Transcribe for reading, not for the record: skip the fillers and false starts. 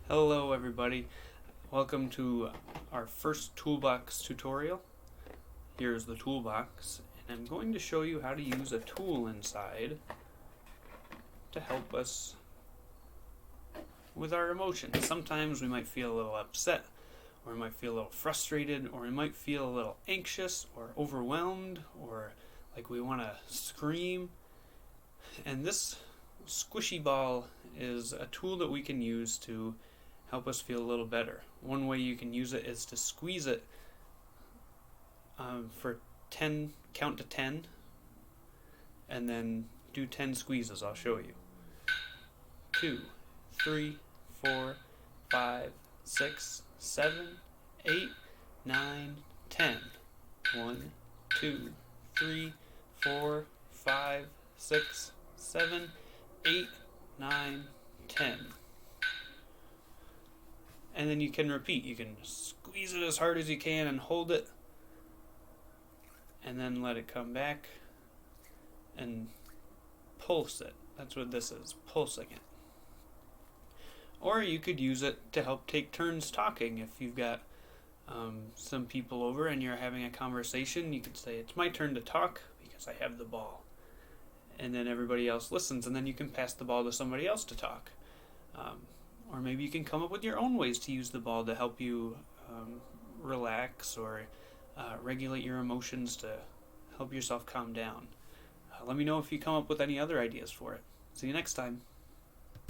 Hello everybody, welcome to our first Toolbox tutorial. Here's the Toolbox, and I'm going to show you how to use a tool inside to help us with our emotions. Sometimes we might feel a little upset, or we might feel a little frustrated, or we might feel a little anxious or overwhelmed, or like we want to scream. And this squishy ball is a tool that we can use to help us feel a little better. One way you can use it is to squeeze it for 10, count to 10, and then do 10 squeezes. I'll show you. 2, 3, 4, 5, 6, 7, 8, 9, 10. 1, 2, 3, 4, 5, 6, 7, 8, 9, 10. And then you can repeat. You can squeeze it as hard as you can and hold it, and then let it come back and pulse it. That's what this is, pulsing it. Or you could use it to help take turns talking. If you've got some people over and you're having a conversation, you could say, "It's my turn to talk because I have the ball." And then everybody else listens, and then you can pass the ball to somebody else to talk. Or maybe you can come up with your own ways to use the ball to help you relax or regulate your emotions to help yourself calm down. Let me know if you come up with any other ideas for it. See you next time.